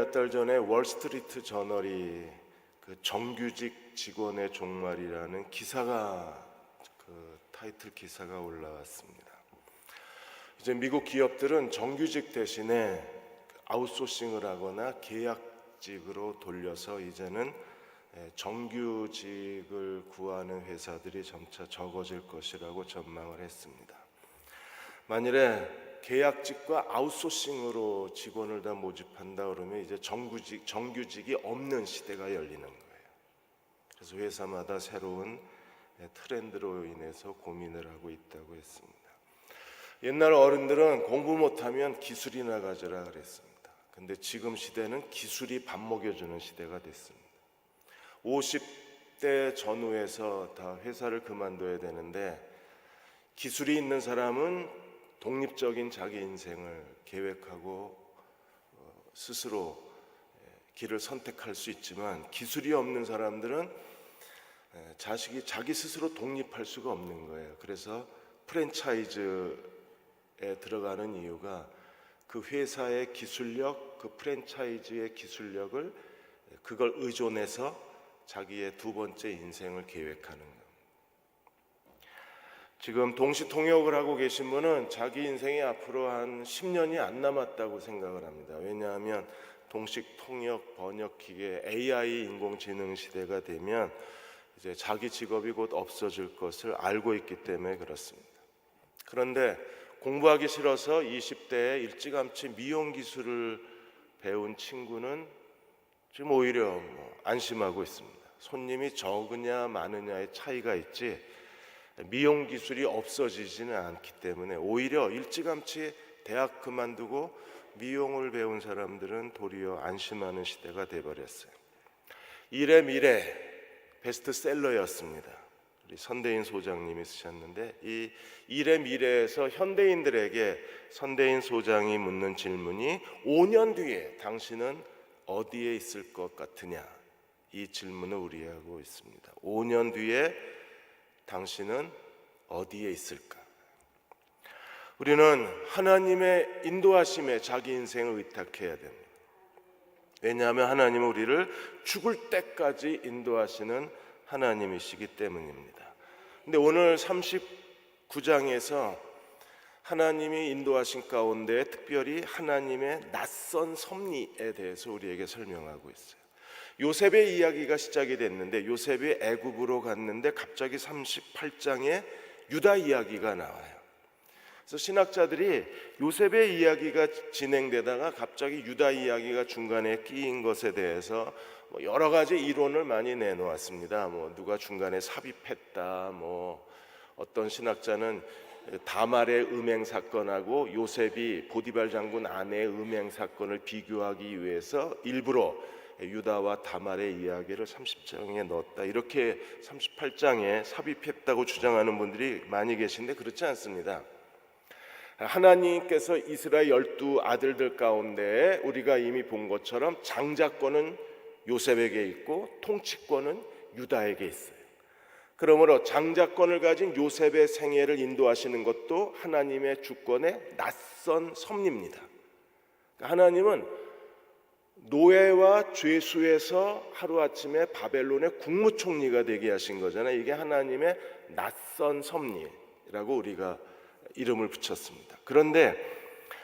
몇 달 전에 월스트리트 저널이 그 정규직 직원의 종말이라는 기사가 타이틀 기사가 올라왔습니다. 이제 미국 기업들은 정규직 대신에 아웃소싱을 하거나 계약직으로 돌려서 이제는 정규직을 구하는 회사들이 점차 적어질 것이라고 전망을 했습니다. 만일에 계약직과 아웃소싱으로 직원을 다 모집한다 그러면 이제 정규직이 없는 시대가 열리는 거예요. 그래서 회사마다 새로운 트렌드로 인해서 고민을 하고 있다고 했습니다. 옛날 어른들은 공부 못하면 기술이나 가져라 그랬습니다. 근데 지금 시대는 기술이 밥 먹여주는 시대가 됐습니다. 50대 전후에서 다 회사를 그만둬야 되는데 기술이 있는 사람은 독립적인 자기 인생을 계획하고 스스로 길을 선택할 수 있지만 기술이 없는 사람들은 자기 스스로 독립할 수가 없는 거예요. 그래서 프랜차이즈에 들어가는 이유가 그 회사의 기술력, 그 프랜차이즈의 기술력을 그걸 의존해서 자기의 두 번째 인생을 계획하는 거예요. 지금 동시통역을 하고 계신 분은 자기 인생이 앞으로 한 10년이 안 남았다고 생각을 합니다. 왜냐하면 동시통역, 번역기계, AI 인공지능 시대가 되면 이제 자기 직업이 곧 없어질 것을 알고 있기 때문에 그렇습니다. 그런데 공부하기 싫어서 20대에 일찌감치 미용 기술을 배운 친구는 지금 오히려 안심하고 있습니다. 손님이 적으냐 많으냐의 차이가 있지 미용 기술이 없어지지는 않기 때문에 오히려 일찌감치 대학 그만두고 미용을 배운 사람들은 도리어 안심하는 시대가 돼버렸어요. 일의 미래 베스트셀러였습니다. 우리 선대인 소장님이 쓰셨는데 이 일의 미래에서 현대인들에게 선대인 소장이 묻는 질문이 5년 뒤에 당신은 어디에 있을 것 같으냐, 이 질문을 우리하고 있습니다. 5년 뒤에 당신은 어디에 있을까? 우리는 하나님의 인도하심에 자기 인생을 의탁해야 됩니다. 왜냐하면 하나님은 우리를 죽을 때까지 인도하시는 하나님이시기 때문입니다. 근데 오늘 39장에서 하나님이 인도하신 가운데 특별히 하나님의 낯선 섭리에 대해서 우리에게 설명하고 있어요. 요셉의 이야기가 시작이 됐는데 요셉이 애굽으로 갔는데 갑자기 38장에 유다 이야기가 나와요. 그래서 신학자들이 요셉의 이야기가 진행되다가 갑자기 유다 이야기가 중간에 끼인 것에 대해서 여러 가지 이론을 많이 내놓았습니다. 누가 중간에 삽입했다, 어떤 신학자는 다말의 음행 사건하고 요셉이 보디발 장군 아내의 음행 사건을 비교하기 위해서 일부러 유다와 다말의 이야기를 30장에 넣었다, 이렇게 38장에 삽입했다고 주장하는 분들이 많이 계신데 그렇지 않습니다. 하나님께서 이스라엘 12 아들들 가운데 우리가 이미 본 것처럼 장자권은 요셉에게 있고 통치권은 유다에게 있어요. 그러므로 장자권을 가진 요셉의 생애를 인도하시는 것도 하나님의 주권의 낯선 섭리입니다. 하나님은 노예와 죄수에서 하루아침에 바벨론의 국무총리가 되게 하신 거잖아요. 이게 하나님의 낯선 섭리라고 우리가 이름을 붙였습니다. 그런데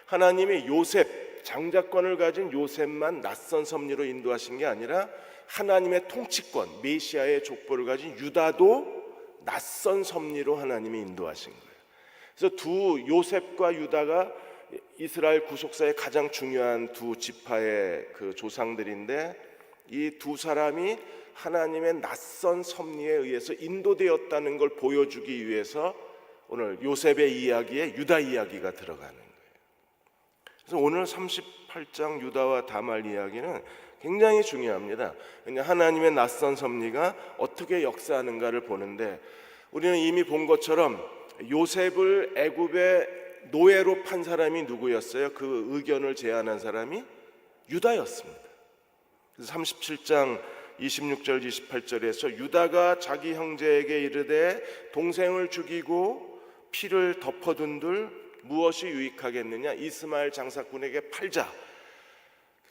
하나님이 요셉, 장자권을 가진 요셉만 낯선 섭리로 인도하신 게 아니라 하나님의 통치권, 메시아의 족보를 가진 유다도 낯선 섭리로 하나님이 인도하신 거예요. 그래서 두 요셉과 유다가 이스라엘 구속사의 가장 중요한 두 지파의 그 조상들인데 이 두 사람이 하나님의 낯선 섭리에 의해서 인도되었다는 걸 보여주기 위해서 오늘 요셉의 이야기에 유다 이야기가 들어가는 거예요. 그래서 오늘 38장 유다와 다말 이야기는 굉장히 중요합니다. 왜냐하면 하나님의 낯선 섭리가 어떻게 역사하는가를 보는데 우리는 이미 본 것처럼 요셉을 애굽의 노예로 판 사람이 누구였어요? 그 의견을 제안한 사람이 유다였습니다. 그래서 37장 26절 28절에서 유다가 자기 형제에게 이르되 동생을 죽이고 피를 덮어둔들 무엇이 유익하겠느냐, 이스마엘 장사꾼에게 팔자.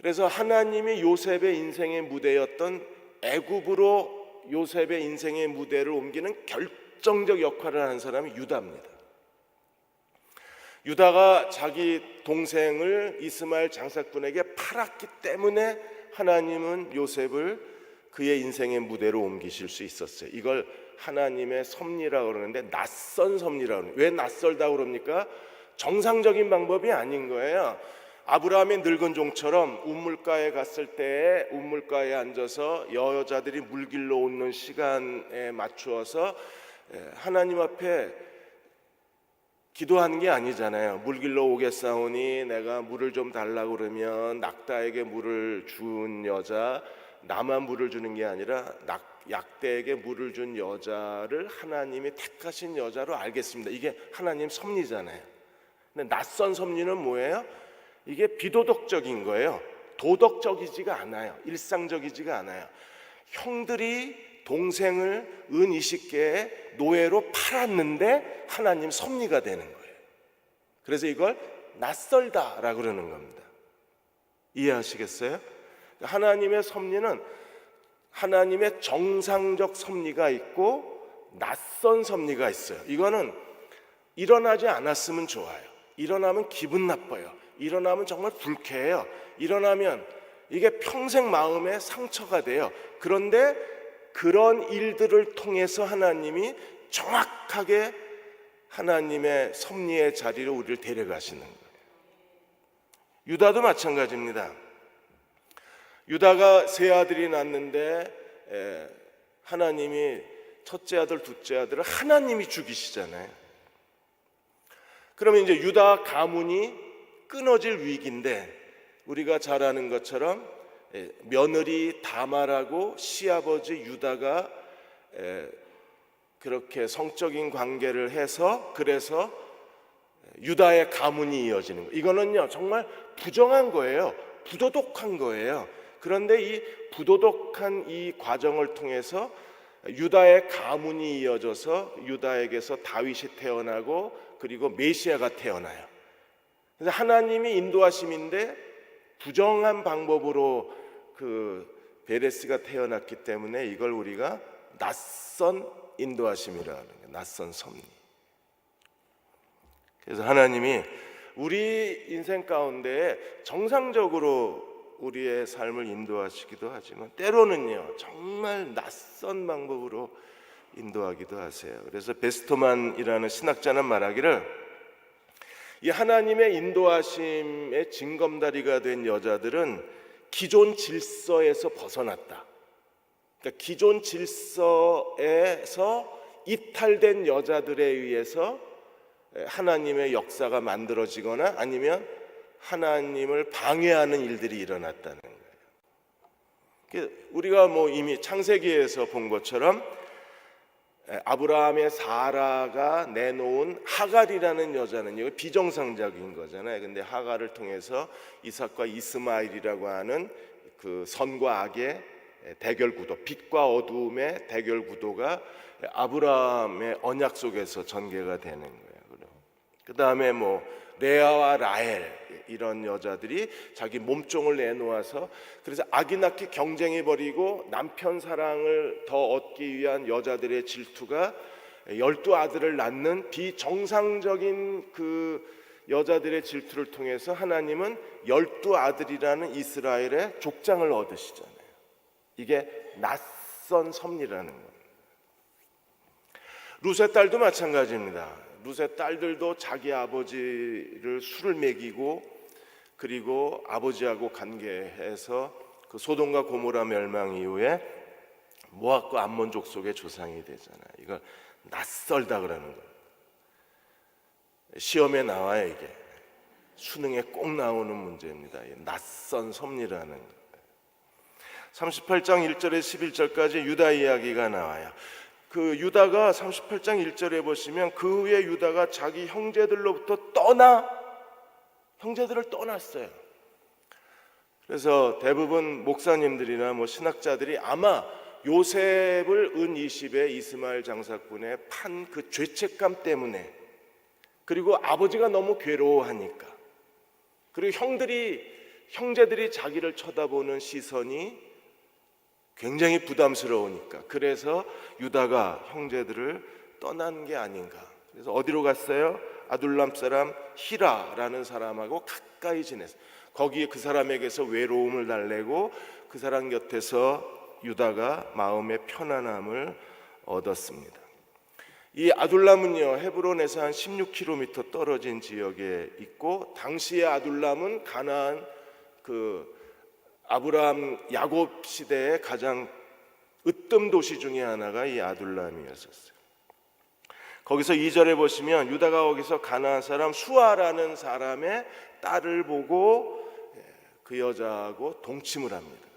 그래서 하나님이 요셉의 인생의 무대였던 애굽으로 요셉의 인생의 무대를 옮기는 결정적 역할을 한 사람이 유다입니다. 유다가 자기 동생을 이스마엘 장사꾼에게 팔았기 때문에 하나님은 요셉을 그의 인생의 무대로 옮기실 수 있었어요. 이걸 하나님의 섭리라고 그러는데, 낯선 섭리라고 그러는데, 왜 낯설다고 그럽니까? 정상적인 방법이 아닌 거예요. 아브라함의 늙은 종처럼 우물가에 갔을 때 우물가에 앉아서 여자들이 물길로 오는 시간에 맞추어서 하나님 앞에 기도하는 게 아니잖아요. 물길로 오겠사오니 내가 물을 좀 달라고 그러면 낙타에게 물을 준 여자, 나만 물을 주는 게 아니라 약대에게 물을 준 여자를 하나님이 택하신 여자로 알겠습니다. 이게 하나님 섭리잖아요. 근데 낯선 섭리는 뭐예요? 이게 비도덕적인 거예요. 도덕적이지가 않아요. 일상적이지가 않아요. 형들이 동생을 은 20개의 노예로 팔았는데 하나님 섭리가 되는 거예요. 그래서 이걸 낯설다라고 그러는 겁니다. 이해하시겠어요? 하나님의 섭리는 하나님의 정상적 섭리가 있고 낯선 섭리가 있어요. 이거는 일어나지 않았으면 좋아요. 일어나면 기분 나빠요. 일어나면 정말 불쾌해요. 일어나면 이게 평생 마음에 상처가 돼요. 그런데 그런 일들을 통해서 하나님이 정확하게 하나님의 섭리의 자리로 우리를 데려가시는 거예요. 유다도 마찬가지입니다. 유다가 세 아들이 낳았는데 하나님이 첫째 아들, 둘째 아들을 하나님이 죽이시잖아요. 그러면 이제 유다 가문이 끊어질 위기인데, 우리가 잘 아는 것처럼 며느리 다말하고 시아버지 유다가 그렇게 성적인 관계를 해서 그래서 유다의 가문이 이어지는 거예요. 이거는요 정말 부정한 거예요. 부도덕한 거예요. 그런데 이 부도덕한 이 과정을 통해서 유다의 가문이 이어져서 유다에게서 다윗이 태어나고 그리고 메시아가 태어나요. 그래서 하나님이 인도하심인데 부정한 방법으로 그 베레스가 태어났기 때문에 이걸 우리가 낯선 인도하심이라는 거예요. 낯선 섭리. 그래서 하나님이 우리 인생 가운데 정상적으로 우리의 삶을 인도하시기도 하지만 때로는요 정말 낯선 방법으로 인도하기도 하세요. 그래서 베스토만이라는 신학자는 말하기를, 이 하나님의 인도하심의 징검다리가 된 여자들은 기존 질서에서 벗어났다. 그러니까 기존 질서에서 이탈된 여자들에 의해서 하나님의 역사가 만들어지거나 아니면 하나님을 방해하는 일들이 일어났다는 거예요. 우리가 이미 창세기에서 본 것처럼 아브라함의 사라가 내놓은 하갈이라는 여자는 이거 비정상적인 거잖아요. 근데 하갈을 통해서 이삭과 이스마엘이라고 하는 그 선과 악의 대결 구도, 빛과 어두움의 대결 구도가 아브라함의 언약 속에서 전개가 되는 거예요. 그 다음에 레아와 라헬 이런 여자들이 자기 몸종을 내놓아서 그래서 아기 낳기 경쟁해 버리고 남편 사랑을 더 얻기 위한 여자들의 질투가 12아들을 낳는 비정상적인 그 여자들의 질투를 통해서 하나님은 12아들이라는 이스라엘의 족장을 얻으시잖아요. 이게 낯선 섭리라는 겁니다. 룻의 딸도 마찬가지입니다. 룻의 딸들도 자기 아버지를 술을 먹이고 그리고 아버지하고 관계해서 그 소돔과 고모라 멸망 이후에 모압과 암몬 족속의 조상이 되잖아요. 이걸 낯설다 그러는 거예요. 시험에 나와요. 이게 수능에 꼭 나오는 문제입니다. 낯선 섭리라는 거예요. 38장 1절에 11절까지 유다 이야기가 나와요. 그 유다가 38장 1절에 보시면 그 후에 유다가 자기 형제들로부터 형제들을 떠났어요. 그래서 대부분 목사님들이나 신학자들이 아마 요셉을 은 20의 이스마엘 장사꾼의 판 그 죄책감 때문에, 그리고 아버지가 너무 괴로워하니까, 그리고 형들이 형제들이 자기를 쳐다보는 시선이 굉장히 부담스러우니까, 그래서 유다가 형제들을 떠난 게 아닌가. 그래서 어디로 갔어요? 아둘람 사람 히라라는 사람하고 가까이 지냈어요. 거기에 그 사람에게서 외로움을 달래고 그 사람 곁에서 유다가 마음의 편안함을 얻었습니다. 이 아둘람은요, 헤브론에서 한 16km 떨어진 지역에 있고, 당시의 아둘람은 가나안 아브라함 야곱 시대의 가장 으뜸 도시 중에 하나가 이 아둘람이었었어요. 거기서 2절에 보시면 유다가 거기서 가나안 사람 수아라는 사람의 딸을 보고 그 여자하고 동침을 합니다.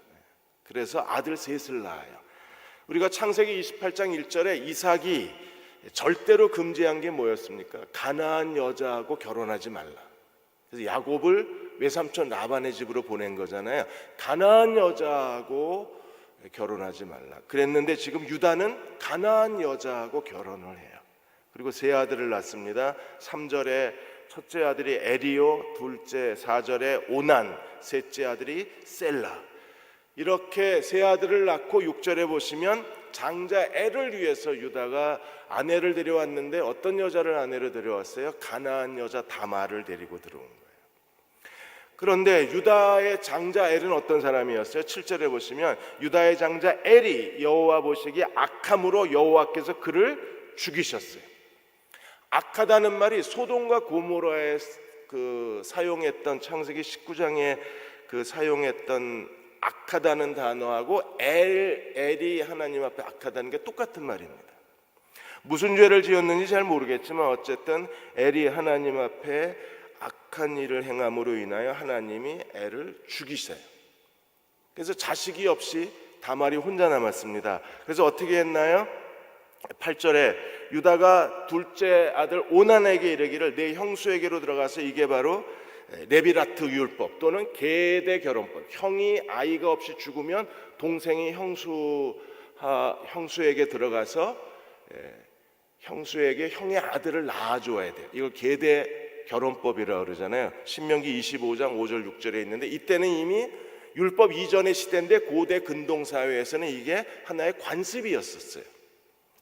그래서 아들 셋을 낳아요. 우리가 창세기 28장 1절에 이삭이 절대로 금지한 게 뭐였습니까? 가나안 여자하고 결혼하지 말라. 그래서 야곱을 외삼촌 라반의 집으로 보낸 거잖아요. 가나안 여자하고 결혼하지 말라 그랬는데, 지금 유다는 가나안 여자하고 결혼을 해요. 그리고 세 아들을 낳습니다. 3절에 첫째 아들이 에리오, 둘째 4절에 오난, 셋째 아들이 셀라. 이렇게 세 아들을 낳고 6절에 보시면 장자 엘을 위해서 유다가 아내를 데려왔는데, 어떤 여자를 아내로 데려왔어요? 가나안 여자 다말을 데리고 들어온 거예요. 그런데 유다의 장자 엘은 어떤 사람이었어요? 7절에 보시면 유다의 장자 엘이 여호와 보시기에 악함으로 여호와께서 그를 죽이셨어요. 악하다는 말이 소돔과 고모라에 사용했던 창세기 19장에 사용했던 악하다는 단어하고 엘이 하나님 앞에 악하다는 게 똑같은 말입니다. 무슨 죄를 지었는지 잘 모르겠지만 어쨌든 엘이 하나님 앞에 악한 일을 행함으로 인하여 하나님이 엘을 죽이세요. 그래서 자식이 없이 다말이 혼자 남았습니다. 그래서 어떻게 했나요? 8절에 유다가 둘째 아들 오난에게 이르기를 내 형수에게로 들어가서, 이게 바로 레비라트 율법 또는 계대 결혼법. 형이 아이가 없이 죽으면 동생이 형수에게 들어가서 형수에게 형의 아들을 낳아줘야 돼요. 이걸 계대 결혼법이라고 그러잖아요. 신명기 25장 5절 6절에 있는데, 이때는 이미 율법 이전의 시대인데 고대 근동사회에서는 이게 하나의 관습이었었어요.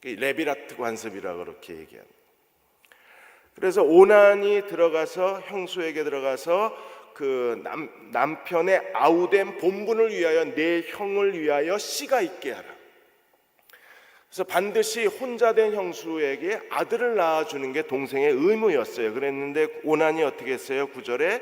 레비라트 관습이라고 그렇게 얘기합니다. 그래서 오난이 들어가서 형수에게 들어가서 그 남편의 아우된 본분을 위하여 내 형을 위하여 씨가 있게 하라. 그래서 반드시 혼자 된 형수에게 아들을 낳아주는 게 동생의 의무였어요. 그랬는데 오난이 어떻게 했어요? 9절에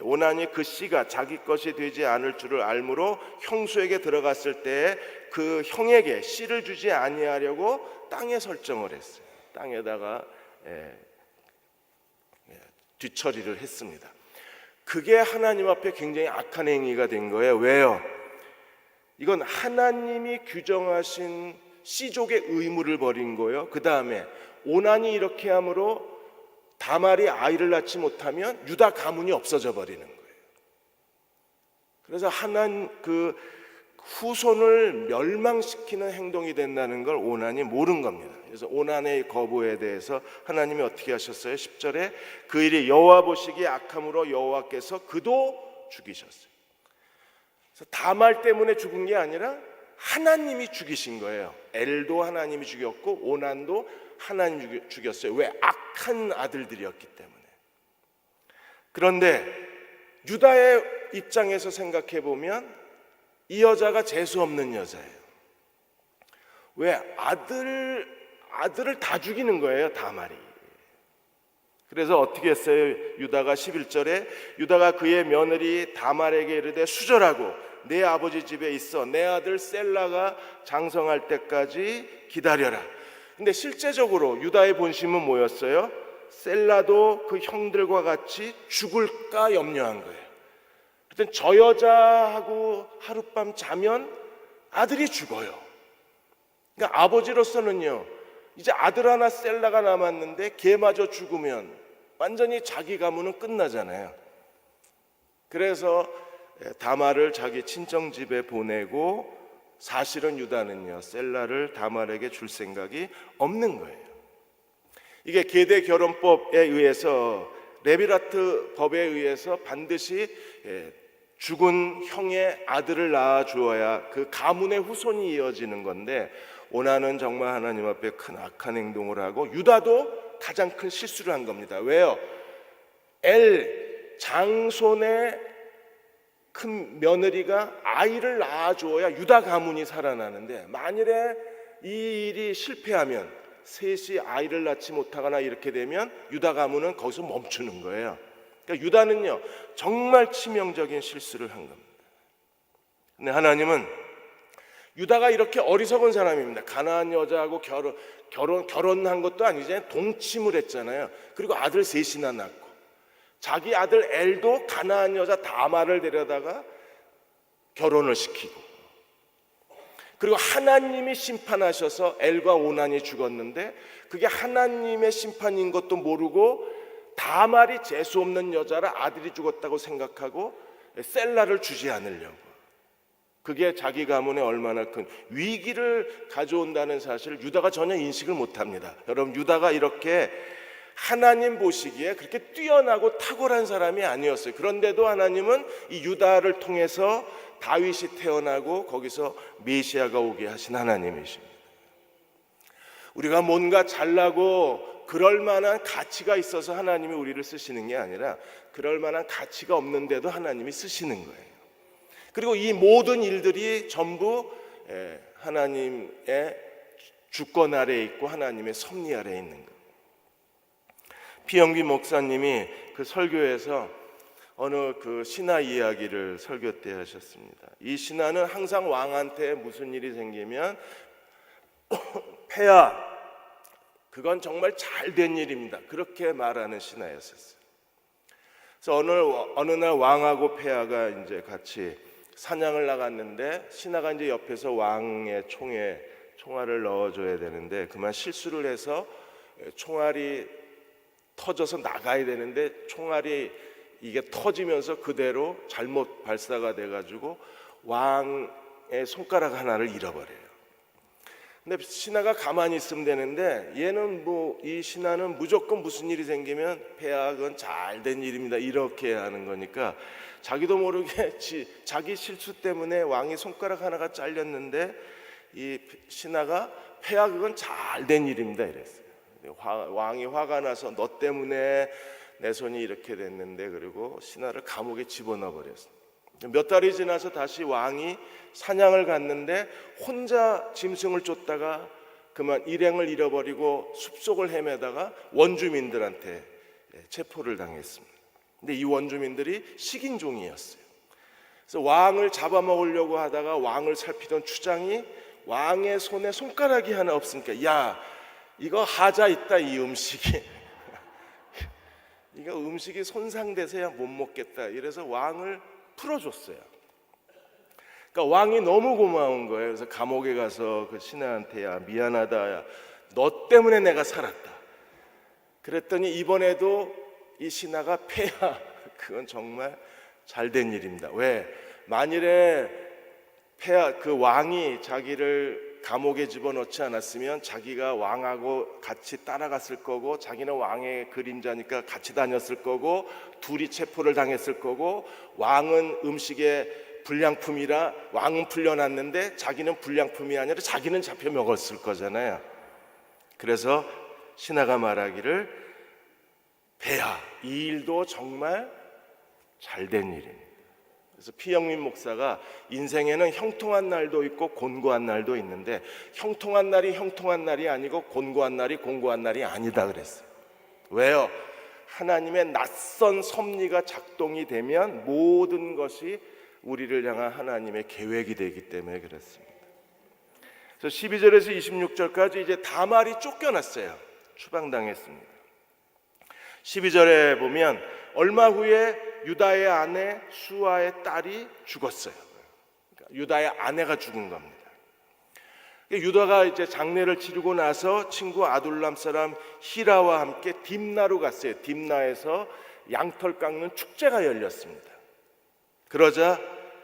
오난이 그 씨가 자기 것이 되지 않을 줄을 알므로 형수에게 들어갔을 때 그 형에게 씨를 주지 아니하려고 땅에 설정을 했어요. 땅에다가 뒤처리를 했습니다. 그게 하나님 앞에 굉장히 악한 행위가 된 거예요. 왜요? 이건 하나님이 규정하신 씨족의 의무를 버린 거예요. 그 다음에 오난이 이렇게 함으로 다말이 아이를 낳지 못하면 유다 가문이 없어져 버리는 거예요. 그래서 그 후손을 멸망시키는 행동이 된다는 걸 오난이 모른 겁니다. 그래서 오난의 거부에 대해서 하나님이 어떻게 하셨어요? 10절에 그 일이 여호와 보시기에 악함으로 여호와께서 그도 죽이셨어요. 그래서 다말 때문에 죽은 게 아니라 하나님이 죽이신 거예요. 엘도 하나님이 죽였고 오난도 하나님이 죽였어요. 왜? 악한 아들들이었기 때문에. 그런데 유다의 입장에서 생각해 보면 이 여자가 재수 없는 여자예요. 왜? 아들을 다 죽이는 거예요, 다말이. 그래서 어떻게 했어요? 유다가 11절에 유다가 그의 며느리 다말에게 이르되 수절하고 내 아버지 집에 있어 내 아들 셀라가 장성할 때까지 기다려라. 근데 실제적으로 유다의 본심은 뭐였어요? 셀라도 그 형들과 같이 죽을까 염려한 거예요. 하여튼 저 여자하고 하룻밤 자면 아들이 죽어요. 그러니까 아버지로서는요, 이제 아들 하나 셀라가 남았는데 걔마저 죽으면 완전히 자기 가문은 끝나잖아요. 그래서 다말을 자기 친정집에 보내고, 사실은 유다는요 셀라를 다말에게 줄 생각이 없는 거예요. 이게 계대 결혼법에 의해서, 레비라트 법에 의해서 반드시 죽은 형의 아들을 낳아 주어야 그 가문의 후손이 이어지는 건데 오나는 정말 하나님 앞에 큰 악한 행동을 하고 유다도 가장 큰 실수를 한 겁니다. 왜요? 장손의 큰 며느리가 아이를 낳아 주어야 유다 가문이 살아나는데 만일에 이 일이 실패하면 셋이 아이를 낳지 못하거나 이렇게 되면 유다 가문은 거기서 멈추는 거예요. 그러니까 유다는요 정말 치명적인 실수를 한 겁니다. 근데 하나님은 유다가 이렇게 어리석은 사람입니다. 가나안 여자하고 결혼한 것도 아니잖아요. 동침을 했잖아요. 그리고 아들 셋이나 낳고 자기 아들 엘도 가나안 여자 다말을 데려다가 결혼을 시키고 그리고 하나님이 심판하셔서 엘과 오난이 죽었는데 그게 하나님의 심판인 것도 모르고 다말이 재수 없는 여자라 아들이 죽었다고 생각하고 셀라를 주지 않으려고 그게 자기 가문에 얼마나 큰 위기를 가져온다는 사실을 유다가 전혀 인식을 못합니다. 여러분 유다가 이렇게 하나님 보시기에 그렇게 뛰어나고 탁월한 사람이 아니었어요. 그런데도 하나님은 이 유다를 통해서 다윗이 태어나고 거기서 메시아가 오게 하신 하나님이십니다. 우리가 뭔가 잘나고 그럴 만한 가치가 있어서 하나님이 우리를 쓰시는 게 아니라 그럴 만한 가치가 없는데도 하나님이 쓰시는 거예요. 그리고 이 모든 일들이 전부 하나님의 주권 아래에 있고 하나님의 섭리 아래에 있는 거예요. 피영빈 목사님이 그 설교에서 어느 그 신하 이야기를 설교 때 하셨습니다. 이 신하는 항상 왕한테 무슨 일이 생기면 폐하 그건 정말 잘된 일입니다. 그렇게 말하는 신하였었어요. 그래서 어느 날 왕하고 폐하가 이제 같이 사냥을 나갔는데 신하가 이제 옆에서 왕의 총에 총알을 넣어줘야 되는데 그만 실수를 해서 총알이 터져서 나가야 되는데 총알이 이게 터지면서 그대로 잘못 발사가 돼가지고 왕의 손가락 하나를 잃어버려요. 근데 신하가 가만히 있으면 되는데 얘는 이 신하는 무조건 무슨 일이 생기면 폐하 그건 잘된 일입니다 이렇게 하는 거니까 자기도 모르게 자기 실수 때문에 왕의 손가락 하나가 잘렸는데 이 신하가 폐하 그건 잘된 일입니다 이랬어요. 왕이 화가 나서 너 때문에 내 손이 이렇게 됐는데 그리고 신하를 감옥에 집어넣어 버렸어요. 몇 달이 지나서 다시 왕이 사냥을 갔는데 혼자 짐승을 쫓다가 그만 일행을 잃어버리고 숲속을 헤매다가 원주민들한테 체포를 당했습니다. 근데 이 원주민들이 식인종이었어요. 그래서 왕을 잡아먹으려고 하다가 왕을 살피던 추장이 왕의 손에 손가락이 하나 없으니까 야 이거 하자 있다 이 음식이 이거 음식이 손상돼서야 못 먹겠다 이래서 왕을 풀어줬어요. 그러니까 왕이 너무 고마운 거예요. 그래서 감옥에 가서 그 신하한테 야 미안하다 야, 너 때문에 내가 살았다 그랬더니 이번에도 이 신하가 폐하 그건 정말 잘된 일입니다. 왜? 만일에 폐하 그 왕이 자기를 감옥에 집어넣지 않았으면 자기가 왕하고 같이 따라갔을 거고 자기는 왕의 그림자니까 같이 다녔을 거고 둘이 체포를 당했을 거고 왕은 음식에 불량품이라 왕은 풀려났는데 자기는 불량품이 아니라 자기는 잡혀 먹었을 거잖아요. 그래서 신하가 말하기를 폐하 이 일도 정말 잘된 일입니다. 그래서 피영민 목사가 인생에는 형통한 날도 있고 곤고한 날도 있는데 형통한 날이 형통한 날이 아니고 곤고한 날이 곤고한 날이 아니다 그랬어요. 왜요? 하나님의 낯선 섭리가 작동이 되면 모든 것이 우리를 향한 하나님의 계획이 되기 때문에 그렇습니다. 그래서 12절에서 26절까지 이제 다말이 쫓겨났어요. 추방당했습니다. 12절에 보면 얼마 후에 유다의 아내 수아의 딸이 죽었어요. 그러니까 유다의 아내가 죽은 겁니다. 유다가 이제 장례를 치르고 나서 친구 아둘람 사람 히라와 함께 딥나로 갔어요. 딥나에서 양털 깎는 축제가 열렸습니다. 그러자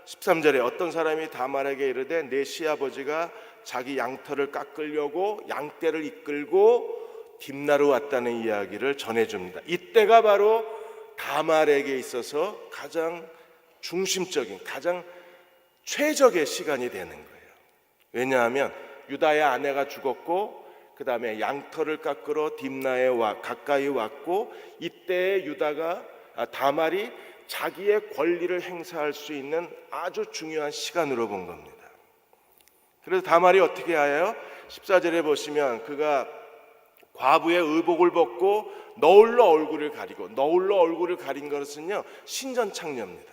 13절에 어떤 사람이 다말에게 이르되 내 시아버지가 자기 양털을 깎으려고 양떼를 이끌고 딥나로 왔다는 이야기를 전해줍니다. 이때가 바로 다말에게 있어서 가장 중심적인 가장 최적의 시간이 되는 거예요. 왜냐하면 유다의 아내가 죽었고 그 다음에 양털을 깎으러 딥나에 가까이 왔고, 이때 유다가 다말이 자기의 권리를 행사할 수 있는 아주 중요한 시간으로 본 겁니다. 그래서 다말이 어떻게 해요? 14절에 보시면 그가 과부의 의복을 벗고 너울로 얼굴을 가리고, 너울로 얼굴을 가린 것은요 신전창녀입니다.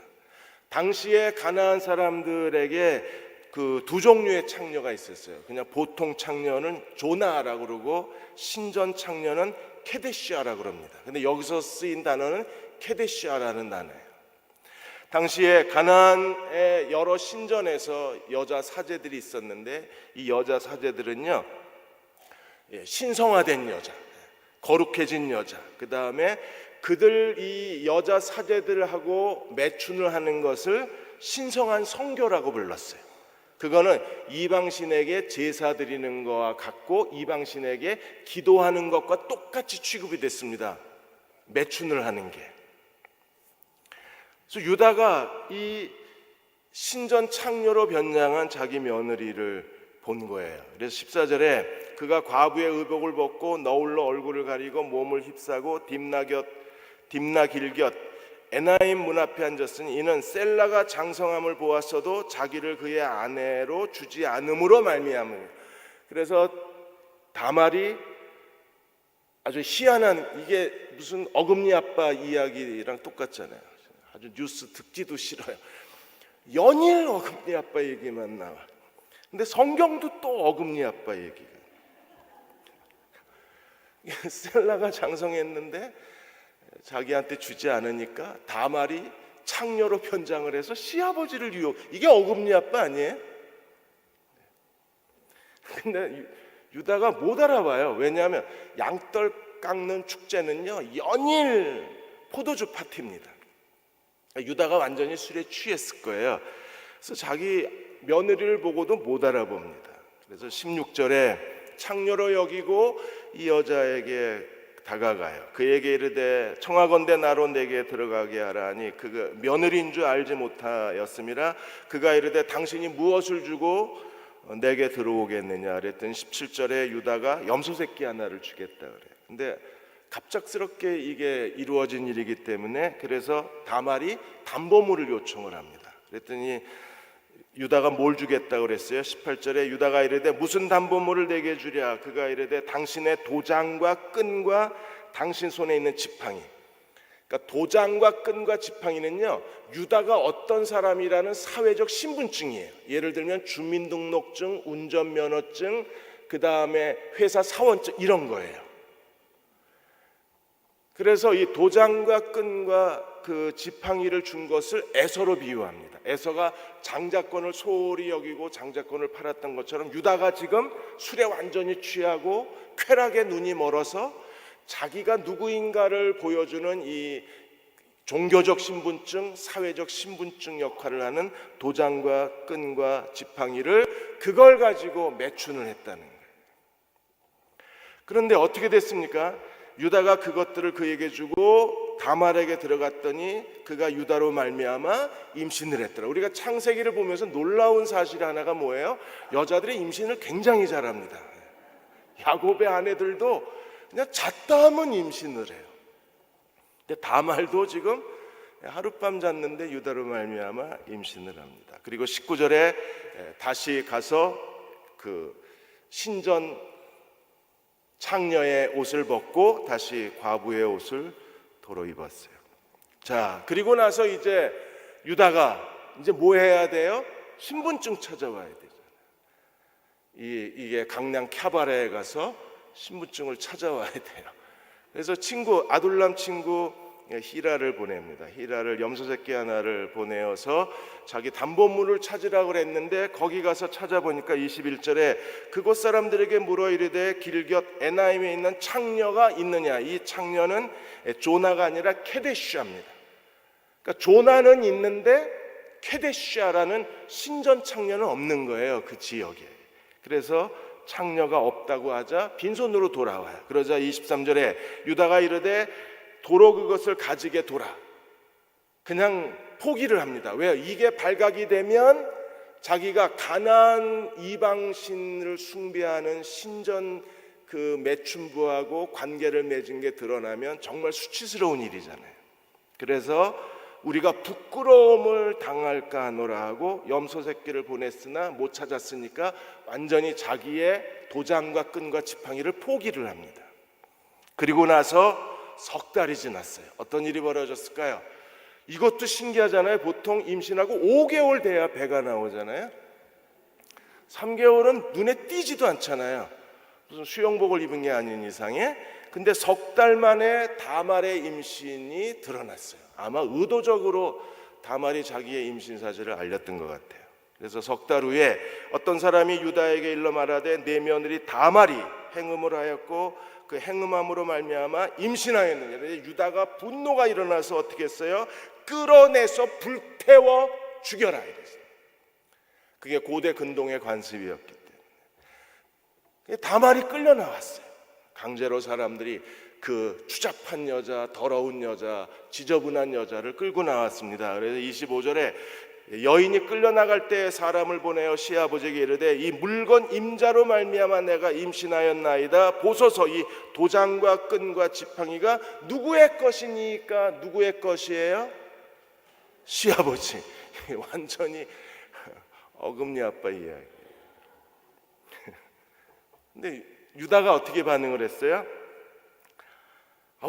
당시에 가나안 사람들에게 그 두 종류의 창녀가 있었어요. 그냥 보통 창녀는 조나라고 그러고 신전 창녀는 케데시아라고 그럽니다. 근데 여기서 쓰인 단어는 케데시아라는 단어예요. 당시에 가나안의 여러 신전에서 여자 사제들이 있었는데, 이 여자 사제들은요 신성화된 여자, 거룩해진 여자, 그 다음에 그들 이 여자 사제들하고 매춘을 하는 것을 신성한 성교라고 불렀어요. 그거는 이방신에게 제사 드리는 거와 같고 이방신에게 기도하는 것과 똑같이 취급이 됐습니다. 매춘을 하는 게. 그래서 유다가 이 신전 창녀로 변장한 자기 며느리를 본 거예요. 그래서 14절에 그가 과부의 의복을 벗고 너울로 얼굴을 가리고 몸을 휩싸고 딥나 길곁 에나임 문 앞에 앉았으니 이는 셀라가 장성함을 보았어도 자기를 그의 아내로 주지 않음으로 말미암은. 그래서 다말이 아주 희한한, 이게 무슨 어금니 아빠 이야기랑 똑같잖아요. 아주 뉴스 듣기도 싫어요. 연일 어금니 아빠 얘기만 나와. 근데 성경도 또 어금니 아빠 얘기가. 셀라가 장성했는데 자기한테 주지 않으니까 다말이 창녀로 변장을 해서 시아버지를 유혹. 이게 어금니 아빠 아니에요? 근데 유다가 못 알아봐요. 왜냐하면 양털 깎는 축제는요 연일 포도주 파티입니다. 유다가 완전히 술에 취했을 거예요. 그래서 자기 며느리를 보고도 못 알아봅니다. 그래서 16절에 창녀로 여기고 이 여자에게 다가가요. 그에게 이르되 청하건대 나로 내게 들어가게 하라 하니 그가 며느리인 줄 알지 못하였음이라. 그가 이르되 당신이 무엇을 주고 내게 들어오겠느냐 그랬더니 17절에 유다가 염소 새끼 하나를 주겠다 그래요. 근데 갑작스럽게 이게 이루어진 일이기 때문에 그래서 다말이 담보물을 요청을 합니다. 그랬더니 유다가 뭘 주겠다 그랬어요? 18절에 유다가 이르되 무슨 담보물을 내게 주랴. 그가 이르되 당신의 도장과 끈과 당신 손에 있는 지팡이. 그러니까 도장과 끈과 지팡이는요 유다가 어떤 사람이라는 사회적 신분증이에요. 예를 들면 주민등록증, 운전면허증, 그 다음에 회사 사원증 이런 거예요. 그래서 이 도장과 끈과 그 지팡이를 준 것을 에서로 비유합니다. 에서가 장자권을 소홀히 여기고 장자권을 팔았던 것처럼 유다가 지금 술에 완전히 취하고 쾌락에 눈이 멀어서 자기가 누구인가를 보여주는 이 종교적 신분증, 사회적 신분증 역할을 하는 도장과 끈과 지팡이를 그걸 가지고 매춘을 했다는 거예요. 그런데 어떻게 됐습니까? 유다가 그것들을 그에게 주고 다말에게 들어갔더니 그가 유다로 말미암아 임신을 했더라. 우리가 창세기를 보면서 놀라운 사실 하나가 뭐예요? 여자들이 임신을 굉장히 잘합니다. 야곱의 아내들도 그냥 잤다 하면 임신을 해요. 근데 다말도 지금 하룻밤 잤는데 유다로 말미암아 임신을 합니다. 그리고 19절에 다시 가서 그 신전 창녀의 옷을 벗고 다시 과부의 옷을 도로 입었어요. 자, 그리고 나서 이제 유다가 이제 뭐 해야 돼요? 신분증 찾아와야 되잖아요. 이게 강남 캬바레에 가서 신분증을 찾아와야 돼요. 그래서 아둘람 친구 히라를 보냅니다. 히라를 염소 새끼 하나를 보내어서 자기 담보물을 찾으라고 그랬는데 거기 가서 찾아보니까 21절에 그곳 사람들에게 물어 이르되 길곁 에나임에 있는 창녀가 있느냐. 이 창녀는 조나가 아니라 케데시아입니다. 그러니까 조나는 있는데 케데시아라는 신전 창녀는 없는 거예요, 그 지역에. 그래서 창녀가 없다고 하자 빈손으로 돌아와요. 그러자 23절에 유다가 이르되 도로 그것을 가지게 돌아. 그냥 포기를 합니다. 왜요? 이게 발각이 되면 자기가 가나안 이방신을 숭배하는 신전 그 매춘부하고 관계를 맺은 게 드러나면 정말 수치스러운 일이잖아요. 그래서 우리가 부끄러움을 당할까 하노라 하고 염소 새끼를 보냈으나 못 찾았으니까 완전히 자기의 도장과 끈과 지팡이를 포기를 합니다. 그리고 나서 석 달이 지났어요. 어떤 일이 벌어졌을까요? 이것도 신기하잖아요. 보통 임신하고 5개월 돼야 배가 나오잖아요. 3개월은 눈에 띄지도 않잖아요. 무슨 수영복을 입은 게 아닌 이상에. 근데 석 달 만에 다말의 임신이 드러났어요. 아마 의도적으로 다말이 자기의 임신 사실을 알렸던 것 같아요. 그래서 석 달 후에 어떤 사람이 유다에게 일러 말하되 내 며느리 다말이 행음을 하였고 그 행음함으로 말미암아 임신하였느냐. 유다가 분노가 일어나서 어떻게 했어요? 끌어내서 불태워 죽여라 이랬어요. 그게 고대 근동의 관습이었기 때문에 다말이 끌려 나왔어요. 강제로 사람들이 그 추잡한 여자, 더러운 여자, 지저분한 여자를 끌고 나왔습니다. 그래서 25절에 여인이 끌려나갈 때 사람을 보내어 시아버지에게 이르되 이 물건 임자로 말미암아 내가 임신하였나이다. 보소서 이 도장과 끈과 지팡이가 누구의 것이니까? 누구의 것이에요? 시아버지. 완전히 어금니 아빠 이야기. 근데 유다가 어떻게 반응을 했어요?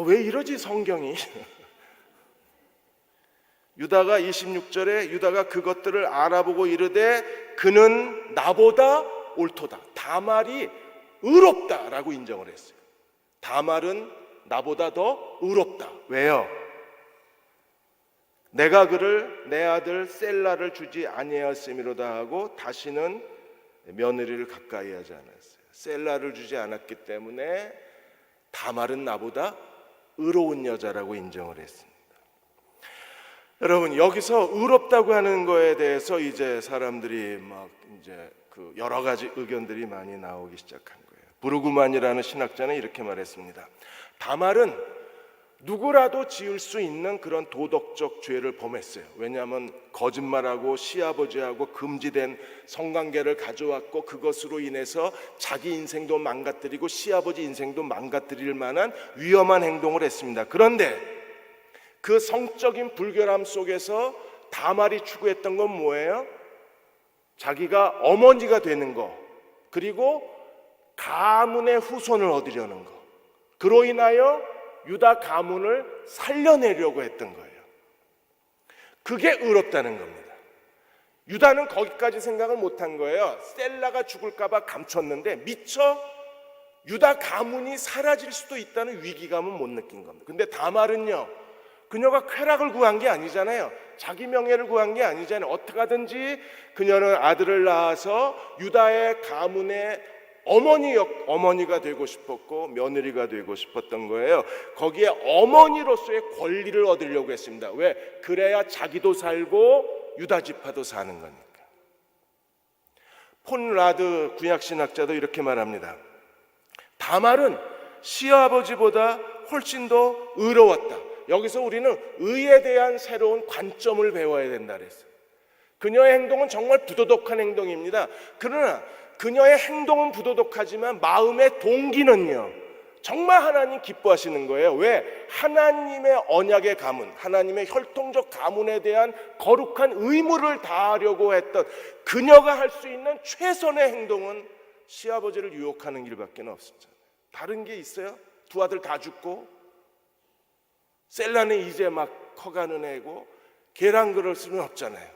왜 이러지 성경이? 유다가 26절에 유다가 그것들을 알아보고 이르되 그는 나보다 옳도다. 다말이 의롭다라고 인정을 했어요. 다말은 나보다 더 의롭다. 왜요? 내가 그를 내 아들 셀라를 주지 아니하였음이로다 하고 다시는 며느리를 가까이 하지 않았어요. 셀라를 주지 않았기 때문에 다말은 나보다 의로운 여자라고 인정을 했습니다. 여러분, 여기서 의롭다고 하는 거에 대해서 이제 사람들이 막 이제 그 여러 가지 의견들이 많이 나오기 시작한 거예요. 브루그만이라는 신학자는 이렇게 말했습니다. 다말은 누구라도 지을 수 있는 그런 도덕적 죄를 범했어요. 왜냐하면 거짓말하고 시아버지하고 금지된 성관계를 가져왔고 그것으로 인해서 자기 인생도 망가뜨리고 시아버지 인생도 망가뜨릴 만한 위험한 행동을 했습니다. 그런데 그 성적인 불결함 속에서 다말이 추구했던 건 뭐예요? 자기가 어머니가 되는 거, 그리고 가문의 후손을 얻으려는 거. 그로 인하여 유다 가문을 살려내려고 했던 거예요. 그게 의롭다는 겁니다. 유다는 거기까지 생각을 못한 거예요. 셀라가 죽을까 봐 감췄는데 미처 유다 가문이 사라질 수도 있다는 위기감은 못 느낀 겁니다. 근데 다말은요, 그녀가 쾌락을 구한 게 아니잖아요. 자기 명예를 구한 게 아니잖아요. 어떻게 하든지 그녀는 아들을 낳아서 유다의 가문의 어머니가 되고 싶었고 며느리가 되고 싶었던 거예요. 거기에 어머니로서의 권리를 얻으려고 했습니다. 왜? 그래야 자기도 살고 유다 지파도 사는 거니까. 폰 라드 구약신학자도 이렇게 말합니다. 다말은 시아버지보다 훨씬 더 의로웠다. 여기서 우리는 의에 대한 새로운 관점을 배워야 된다 그랬어요. 그녀의 행동은 정말 부도덕한 행동입니다. 그러나 그녀의 행동은 부도덕하지만 마음의 동기는요, 정말 하나님 기뻐하시는 거예요. 왜? 하나님의 언약의 가문, 하나님의 혈통적 가문에 대한 거룩한 의무를 다하려고 했던 그녀가 할 수 있는 최선의 행동은 시아버지를 유혹하는 일밖에 없었잖아요. 다른 게 있어요? 두 아들 다 죽고 셀라는 이제 막 커가는 애고 계란 그럴 수는 없잖아요.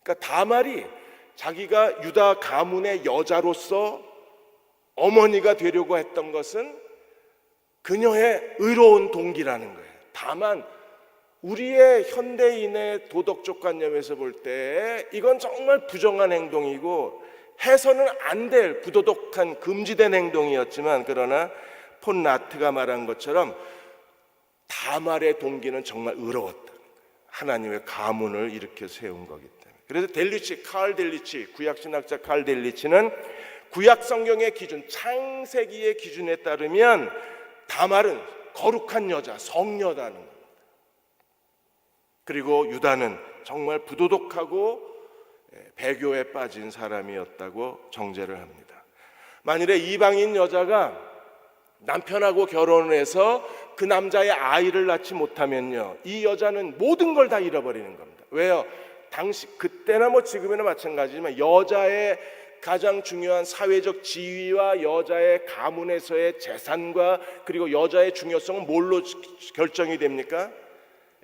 그러니까 다말이 자기가 유다 가문의 여자로서 어머니가 되려고 했던 것은 그녀의 의로운 동기라는 거예요. 다만 우리의 현대인의 도덕적 관념에서 볼 때 이건 정말 부정한 행동이고 해서는 안 될 부도덕한 금지된 행동이었지만, 그러나 폰 라트가 말한 것처럼 다말의 동기는 정말 의로웠다. 하나님의 가문을 일으켜 세운 거기 때문에. 그래서 칼 델리치, 구약신학자 칼 델리치는 구약 성경의 기준, 창세기의 기준에 따르면 다말은 거룩한 여자, 성녀다는 겁니다. 그리고 유다는 정말 부도덕하고 배교에 빠진 사람이었다고 정죄를 합니다. 만일에 이방인 여자가 남편하고 결혼을 해서 그 남자의 아이를 낳지 못하면요, 이 여자는 모든 걸 다 잃어버리는 겁니다. 왜요? 당시 그때나 뭐 지금이나 마찬가지지만 여자의 가장 중요한 사회적 지위와 여자의 가문에서의 재산과 그리고 여자의 중요성은 뭘로 결정이 됩니까?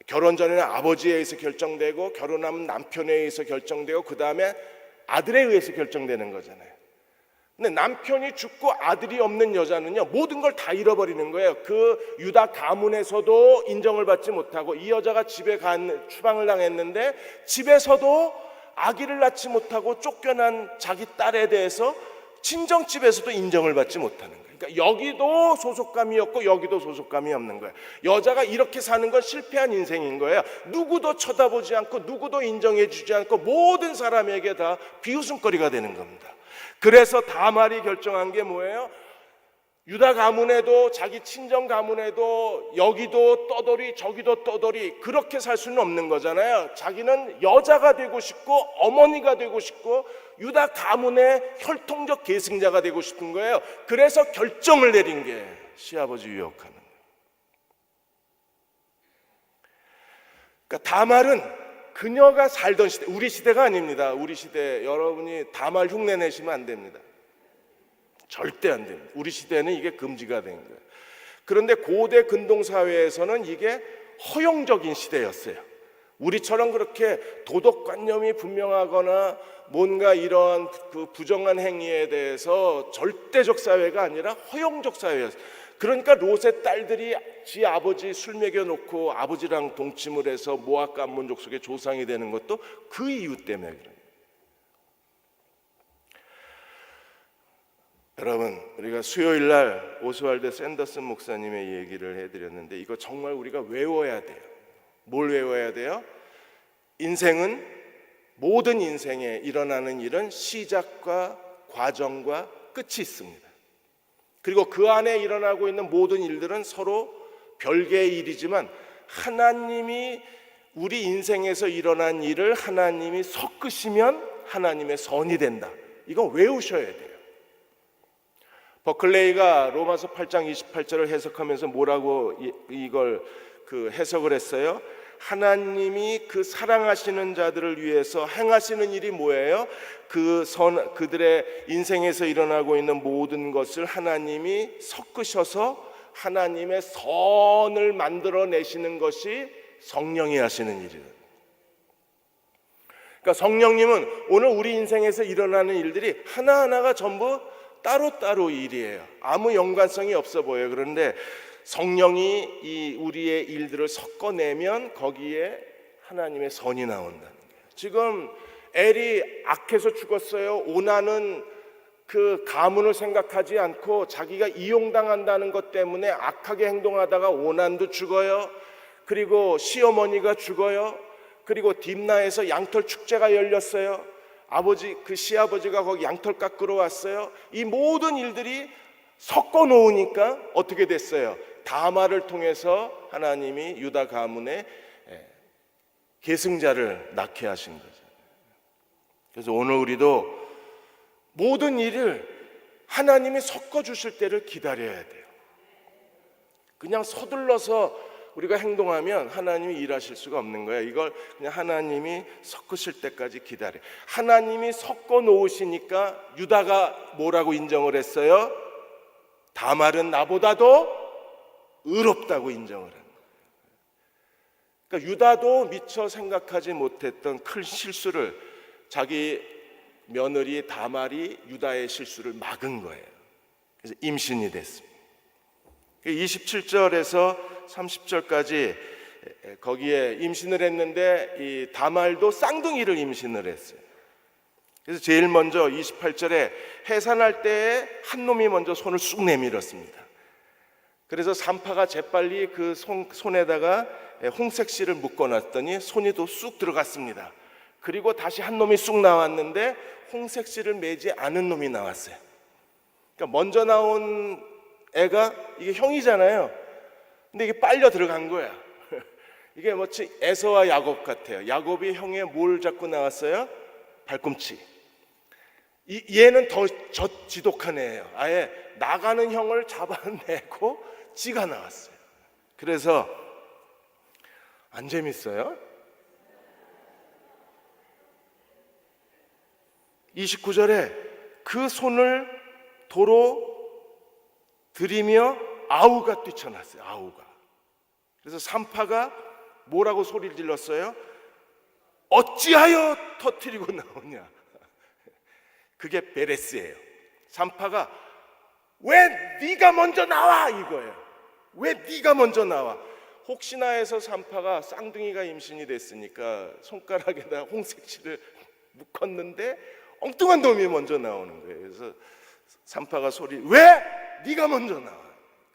결혼 전에는 아버지에 의해서 결정되고 결혼하면 남편에 의해서 결정되고 그 다음에 아들에 의해서 결정되는 거잖아요. 근데 남편이 죽고 아들이 없는 여자는요, 모든 걸 다 잃어버리는 거예요. 그 유다 가문에서도 인정을 받지 못하고, 이 여자가 집에 추방을 당했는데 집에서도 아기를 낳지 못하고 쫓겨난 자기 딸에 대해서 친정집에서도 인정을 받지 못하는 거예요. 그러니까 여기도 소속감이 없고 여기도 소속감이 없는 거예요. 여자가 이렇게 사는 건 실패한 인생인 거예요. 누구도 쳐다보지 않고 누구도 인정해 주지 않고 모든 사람에게 다 비웃음거리가 되는 겁니다. 그래서 다말이 결정한 게 뭐예요? 유다 가문에도 자기 친정 가문에도 여기도 떠돌이 저기도 떠돌이 그렇게 살 수는 없는 거잖아요. 자기는 여자가 되고 싶고 어머니가 되고 싶고 유다 가문의 혈통적 계승자가 되고 싶은 거예요. 그래서 결정을 내린 게 시아버지 유혹하는 거예요. 그러니까 다말은 그녀가 살던 시대, 우리 시대가 아닙니다. 우리 시대 여러분이 다말 흉내 내시면 안 됩니다. 절대 안 됩니다. 우리 시대는 이게 금지가 된 거예요. 그런데 고대 근동사회에서는 이게 허용적인 시대였어요. 우리처럼 그렇게 도덕관념이 분명하거나 뭔가 이런 그 부정한 행위에 대해서 절대적 사회가 아니라 허용적 사회였어요. 그러니까 롯의 딸들이 지 아버지 술 먹여놓고 아버지랑 동침을 해서 모압 가문족 속의 조상이 되는 것도 그 이유 때문에 그래요. 여러분, 우리가 수요일 날 오스왈드 샌더슨 목사님의 얘기를 해드렸는데 이거 정말 우리가 외워야 돼요. 뭘 외워야 돼요? 인생은, 모든 인생에 일어나는 일은 시작과 과정과 끝이 있습니다. 그리고 그 안에 일어나고 있는 모든 일들은 서로 별개의 일이지만 하나님이 우리 인생에서 일어난 일을 하나님이 섞으시면 하나님의 선이 된다. 이건 외우셔야 돼요. 버클레이가 로마서 8장 28절을 해석하면서 뭐라고 이걸 해석을 했어요? 하나님이 그 사랑하시는 자들을 위해서 행하시는 일이 뭐예요? 그들의 인생에서 일어나고 있는 모든 것을 하나님이 섞으셔서 하나님의 선을 만들어내시는 것이 성령이 하시는 일이에요. 그러니까 성령님은 오늘 우리 인생에서 일어나는 일들이 하나하나가 전부 따로따로 일이에요. 아무 연관성이 없어 보여요. 그런데 성령이 이 우리의 일들을 섞어내면 거기에 하나님의 선이 나온다는 거예요. 지금 엘이 악해서 죽었어요. 오나는 그 가문을 생각하지 않고 자기가 이용당한다는 것 때문에 악하게 행동하다가 오난도 죽어요. 그리고 시어머니가 죽어요. 그리고 딥나에서 양털 축제가 열렸어요. 그 시아버지가 거기 양털 깎으러 왔어요. 이 모든 일들이 섞어 놓으니까 어떻게 됐어요? 다말을 통해서 하나님이 유다 가문의 계승자를 낳게 하신 거죠. 그래서 오늘 우리도 모든 일을 하나님이 섞어 주실 때를 기다려야 돼요. 그냥 서둘러서 우리가 행동하면 하나님이 일하실 수가 없는 거예요. 이걸 그냥 하나님이 섞으실 때까지 기다려요. 하나님이 섞어 놓으시니까 유다가 뭐라고 인정을 했어요? 다말은 나보다도 의롭다고 인정을 한 거예요. 그러니까 유다도 미처 생각하지 못했던 큰 실수를 자기 며느리 다말이 유다의 실수를 막은 거예요. 그래서 임신이 됐습니다. 27절에서 30절까지 거기에 임신을 했는데 이 다말도 쌍둥이를 임신을 했어요. 그래서 제일 먼저 28절에 해산할 때에 한 놈이 먼저 손을 쑥 내밀었습니다. 그래서 산파가 재빨리 그 손에다가 홍색실을 묶어놨더니 손이 또 쑥 들어갔습니다. 그리고 다시 한 놈이 쑥 나왔는데 홍색실을 매지 않은 놈이 나왔어요. 그러니까 먼저 나온 애가 이게 형이잖아요. 근데 이게 빨려 들어간 거야. 이게 마치 에서와 야곱 같아요. 야곱이 형의 뭘 잡고 나왔어요? 발꿈치. 얘는 더 지독한 애예요. 아예 나가는 형을 잡아내고 지가 나왔어요. 그래서 안 재밌어요? 29절에 그 손을 도로 들이며 아우가 뛰쳐났어요. 아우가. 그래서 산파가 뭐라고 소리를 질렀어요? 어찌하여 터뜨리고 나오냐. 그게 베레스예요. 산파가 왜 네가 먼저 나와 이거예요. 왜 네가 먼저 나와. 혹시나 해서 산파가 쌍둥이가 임신이 됐으니까 손가락에다 홍색칠을 묶었는데 엉뚱한 놈이 먼저 나오는 거예요. 그래서 산파가 소리 왜 네가 먼저 나와.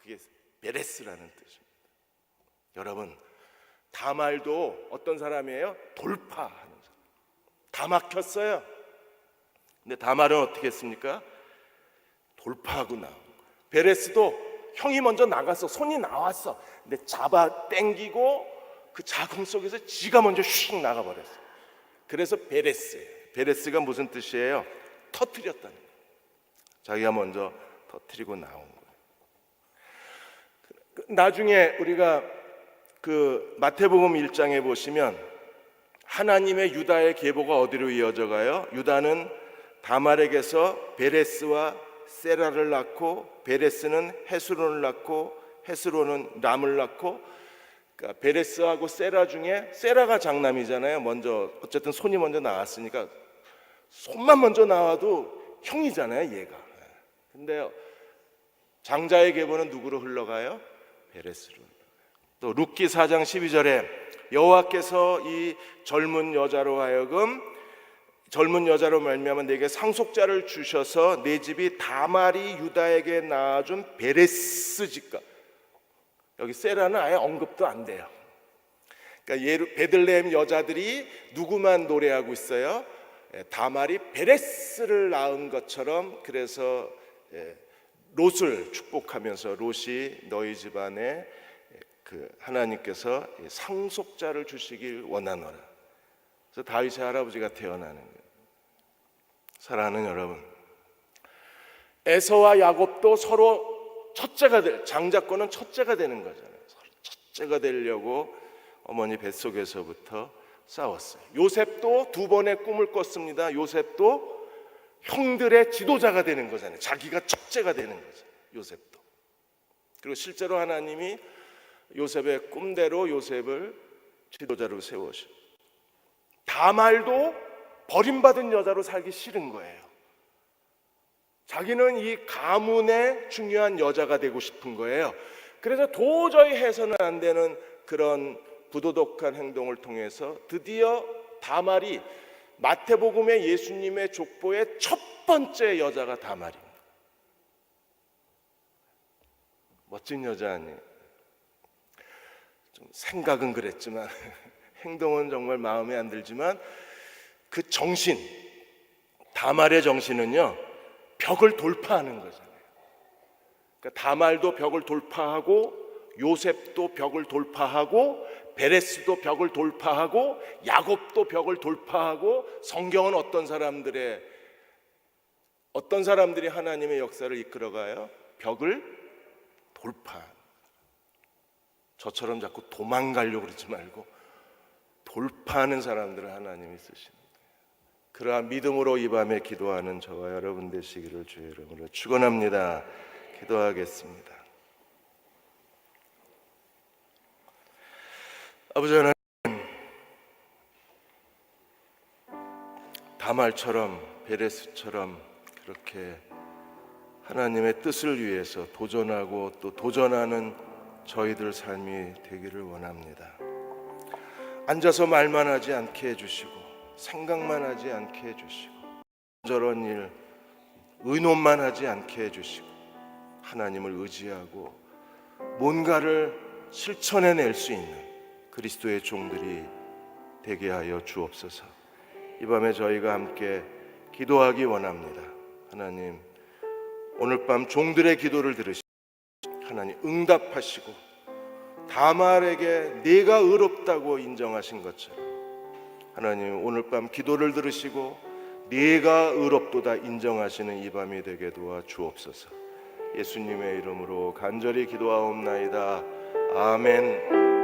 그게 베레스라는 뜻입니다. 여러분, 다말도 어떤 사람이에요? 돌파하는 사람. 다 막혔어요. 근데 다말은 어떻게 했습니까? 돌파하고 나온 거예요. 베레스도 형이 먼저 나갔어. 손이 나왔어. 근데 잡아 당기고 그 자궁 속에서 지가 먼저 휙 나가버렸어요. 그래서 베레스예요. 베레스가 무슨 뜻이에요? 터뜨렸다는 거예요. 자기가 먼저 터뜨리고 나온 거예요. 나중에 우리가 그 마태복음 1장에 보시면 하나님의 유다의 계보가 어디로 이어져 가요? 유다는 다말에게서 베레스와 세라를 낳고 베레스는 헤스론을 낳고 헤스론은 람을 낳고, 그러니까 베레스하고 세라 중에 세라가 장남이잖아요. 먼저 어쨌든 손이 먼저 나왔으니까 손만 먼저 나와도 형이잖아요, 얘가. 근데 장자의 계보는 누구로 흘러가요? 베레스로. 또 룻기 4장 12절에 여호와께서 이 젊은 여자로 말미암아 내게 상속자를 주셔서 내 집이 다말이 유다에게 낳아준 베레스 집과, 여기 세라는 아예 언급도 안 돼요. 그러니까 베들레헴 여자들이 누구만 노래하고 있어요? 다말이 베레스를 낳은 것처럼. 그래서 롯을 축복하면서 롯이 너희 집안에 그 하나님께서 상속자를 주시길 원하노라. 그래서 다윗의 할아버지가 태어나는 거예요. 사랑하는 여러분, 에서와 야곱도 서로 장자권은 첫째가 되는 거잖아요. 서로 첫째가 되려고 어머니 뱃속에서부터 싸웠어요. 요셉도 두 번의 꿈을 꿨습니다. 요셉도 형들의 지도자가 되는 거잖아요. 자기가 첫째가 되는 거죠. 요셉도. 그리고 실제로 하나님이 요셉의 꿈대로 요셉을 지도자로 세우시고, 다말도 버림받은 여자로 살기 싫은 거예요. 자기는 이 가문의 중요한 여자가 되고 싶은 거예요. 그래서 도저히 해서는 안 되는 그런 부도덕한 행동을 통해서 드디어 다말이 마태복음의 예수님의 족보의 첫 번째 여자가 다말입니다. 멋진 여자 아니에요? 좀 생각은 그랬지만 행동은 정말 마음에 안 들지만 그 정신, 다말의 정신은요, 벽을 돌파하는 거잖아요. 그러니까 다말도 벽을 돌파하고, 요셉도 벽을 돌파하고, 베레스도 벽을 돌파하고, 야곱도 벽을 돌파하고, 성경은 어떤 사람들이 하나님의 역사를 이끌어가요? 벽을 돌파하는. 저처럼 자꾸 도망가려고 그러지 말고 돌파하는 사람들을 하나님이 쓰시는 거예요. 그러한 믿음으로 이 밤에 기도하는 저와 여러분 되시기를 주의 이름으로 축원합니다. 기도하겠습니다. 아버지 하나님, 다말처럼 베레스처럼 그렇게 하나님의 뜻을 위해서 도전하고 또 도전하는 저희들 삶이 되기를 원합니다. 앉아서 말만 하지 않게 해주시고 생각만 하지 않게 해주시고 저런 일 의논만 하지 않게 해주시고 하나님을 의지하고 뭔가를 실천해낼 수 있는 그리스도의 종들이 되게 하여 주옵소서. 이 밤에 저희가 함께 기도하기 원합니다. 하나님, 오늘 밤 종들의 기도를 들으시고 하나님 응답하시고 다말에게 네가 의롭다고 인정하신 것처럼 하나님 오늘 밤 기도를 들으시고 네가 의롭도다 인정하시는 이 밤이 되게 도와 주옵소서. 예수님의 이름으로 간절히 기도하옵나이다. 아멘.